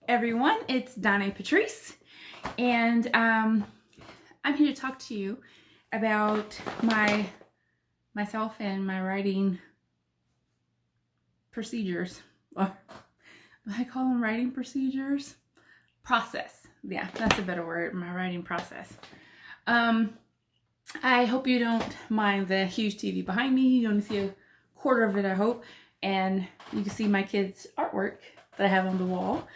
Everyone, it's Donnée Patrese, and I'm here to talk to you about myself and my writing procedures. Or I call them writing procedures? Process. Yeah, that's a better word, my writing process. I hope you don't mind the huge TV behind me. You only see a quarter of it, I hope, and you can see my kids' artwork that I have on the wall.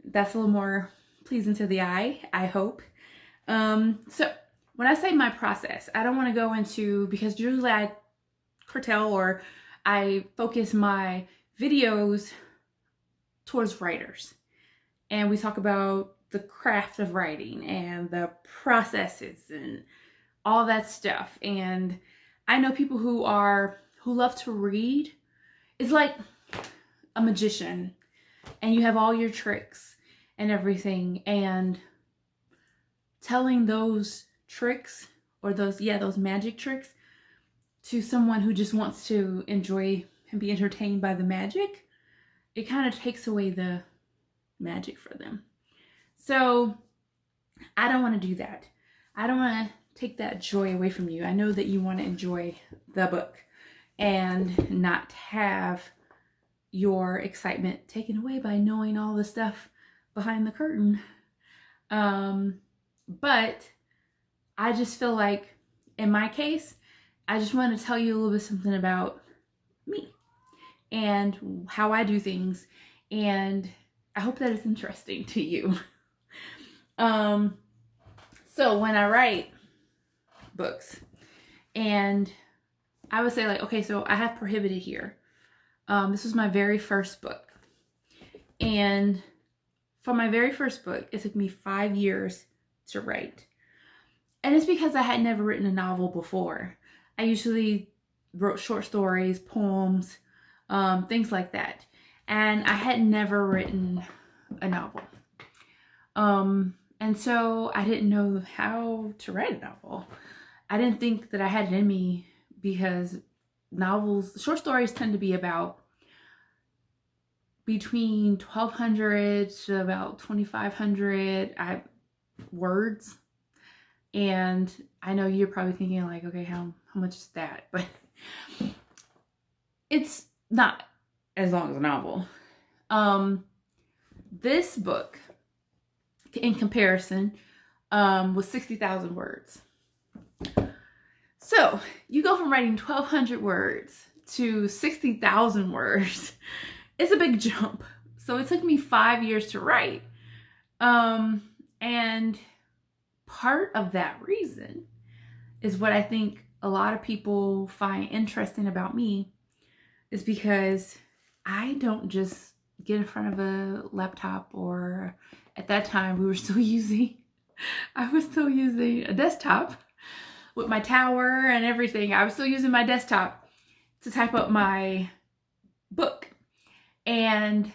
That's a little more pleasing to the eye, I hope. So when I say my process, I don't want to go into, because usually I curtail or I focus my videos towards writers. And we talk about the craft of writing and the processes and all that stuff. And I know people who love to read. It's like a magician, and you have all your tricks and everything, and telling those tricks or those magic tricks to someone who just wants to enjoy and be entertained by the magic, it kind of takes away the magic for them. So I don't want to do that. I don't want to take that joy away from you. I know that you want to enjoy the book and not have your excitement taken away by knowing all the stuff behind the curtain. But I just feel like, in my case, I just want to tell you a little bit something about me and how I do things, and I hope that it's interesting to you. So when I write books, and I would say, like, okay, so I have Prohibited here. This was my very first book, and for my very first book, it took me 5 years to write. And it's because I had never written a novel before. I usually wrote short stories, poems, things like that. And I had never written a novel. And so I didn't know how to write a novel. I didn't think that I had it in me, because short stories tend to be about between 1,200 to about 2,500 words. And I know you're probably thinking, like, okay, how much is that? But it's not as long as a novel. This book, in comparison, was 60,000 words. So you go from writing 1,200 words to 60,000 words. It's a big jump. So it took me 5 years to write. And part of that reason is what I think a lot of people find interesting about me, is because I don't just get in front of a laptop, or at that time I was still using a desktop with my tower and everything. I was still using my desktop to type up my book. And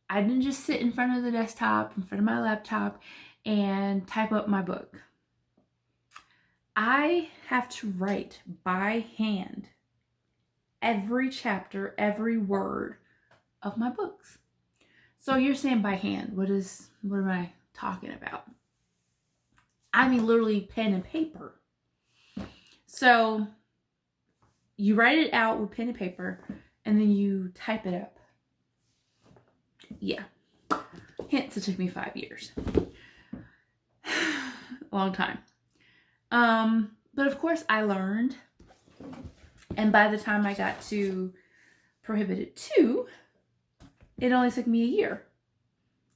I didn't just sit in front of the desktop, in front of my laptop, and type up my book. I have to write by hand every chapter, every word of my books. So you're saying by hand, what am I talking about? I mean literally pen and paper. So you write it out with pen and paper, and then you type it up. Yeah. Hence, it took me 5 years. A long time. But of course I learned, and by the time I got to Prohibited 2, it only took me a year,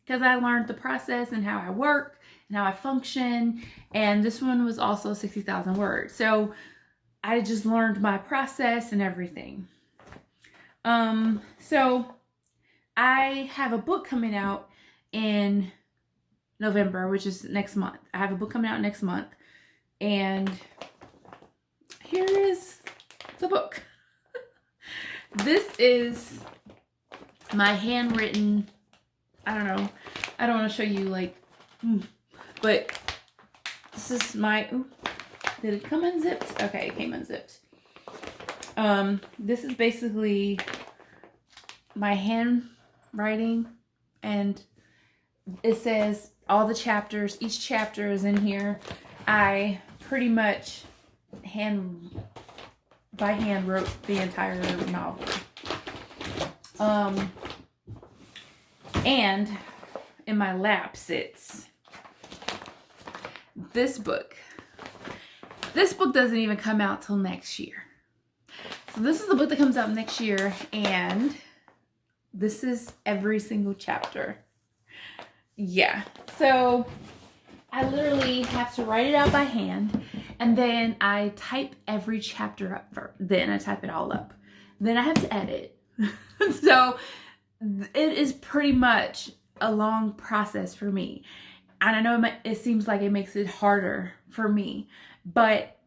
because I learned the process and how I work and how I function. And this one was also 60,000 words. So I just learned my process and everything. So I have a book coming out in November, which is next month. I have a book coming out next month, and here is the book. This is my handwritten, I don't know, I don't want to show you, like, but this is my, did it come unzipped? Okay, it came unzipped. This is basically my handwriting, and it says all the chapters. Each chapter is in here. I pretty much by hand wrote the entire novel. And in my lap sits this book. This book doesn't even come out till next year. So this is the book that comes out next year, and this is every single chapter. Yeah. So I literally have to write it out by hand, and then I type every chapter up first. Then I type it all up. Then I have to edit. So it is pretty much a long process for me. And I know it seems like it makes it harder for me, but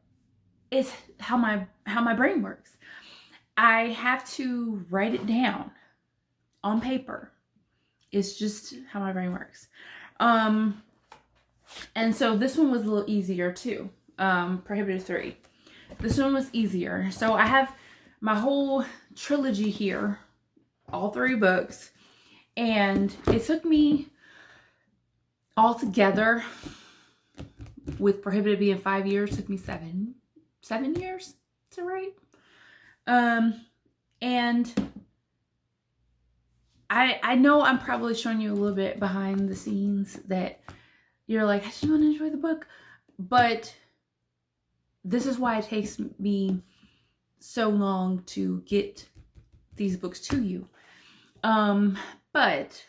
it's how my brain works. I have to write it down on paper. It's just how my brain works. And so this one was a little easier too. Prohibited 3. This one was easier. So I have my whole trilogy here, all 3 books, and it took me all together, with Prohibited being 5 years, took me 7 years to write. And I know I'm probably showing you a little bit behind the scenes that you're like, I just want to enjoy the book, but this is why it takes me so long to get these books to you. But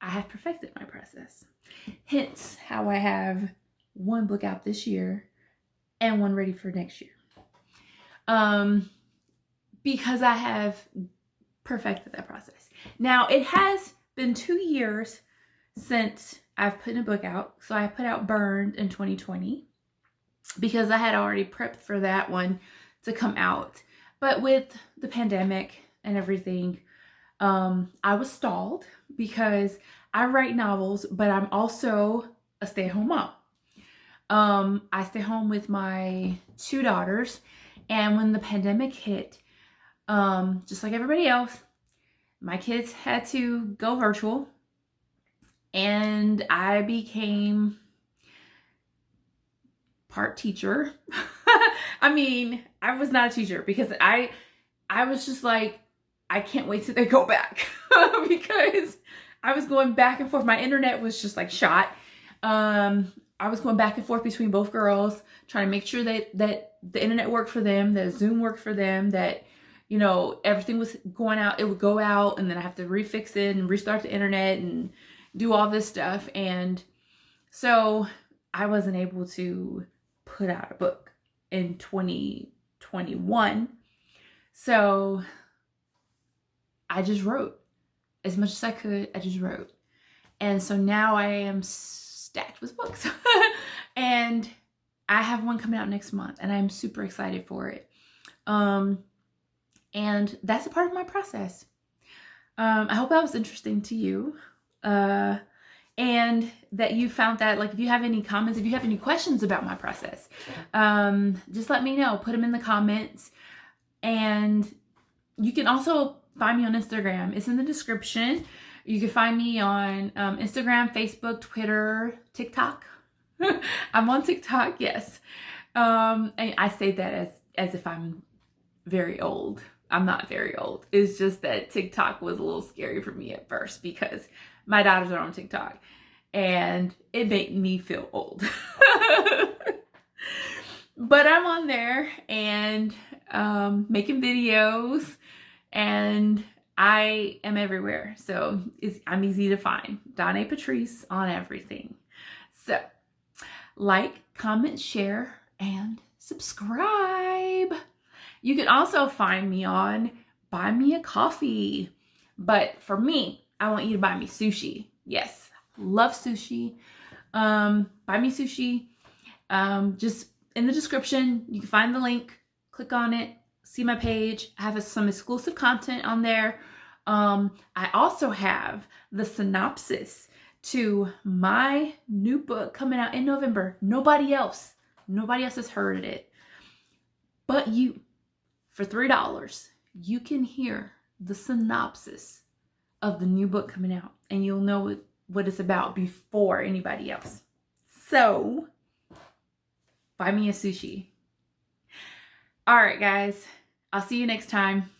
I have perfected my process. Hence how I have 1 book out this year and 1 ready for next year. Because I have perfected that process. Now, it has been 2 years since I've put a book out. So I put out Burned in 2020 because I had already prepped for that one to come out. But with the pandemic and everything, I was stalled because I write novels, but I'm also a stay-at-home mom. I stay home with my 2 daughters, and when the pandemic hit, just like everybody else, my kids had to go virtual, and I became part teacher. I mean, I was not a teacher because I was just like, I can't wait till they go back because I was going back and forth. My internet was just like shot. I was going back and forth between both girls, trying to make sure that the internet worked for them, that Zoom worked for them, that, you know, everything was going out. It would go out, and then I have to refix it and restart the internet and do all this stuff. And so I wasn't able to put out a book in 2021. So I just wrote as much as I could. I just wrote. And so now I am stacked with books. And I have one coming out next month, and I'm super excited for it. And that's a part of my process. I hope that was interesting to you. And that you found that, like, if you have any comments, if you have any questions about my process, just let me know. Put them in the comments. And you can also find me on Instagram. It's in the description. You can find me on Instagram, Facebook, Twitter, TikTok. I'm on TikTok, yes. And I say that as if I'm very old. I'm not very old. It's just that TikTok was a little scary for me at first because my daughters are on TikTok and it made me feel old. But I'm on there and making videos, and I am everywhere. So I'm easy to find. Donnée Patrese on everything. So like, comment, share, and subscribe. You can also find me on Buy Me a Coffee. But for me, I want you to buy me sushi. Yes, love sushi. Buy me sushi. Just in the description, you can find the link. Click on it. See my page. I have some exclusive content on there. I also have the synopsis to my new book coming out in November. Nobody else has heard of it but you. For $3, you can hear the synopsis of the new book coming out, and you'll know what it's about before anybody else. So buy me a sushi. All right, guys, I'll see you next time.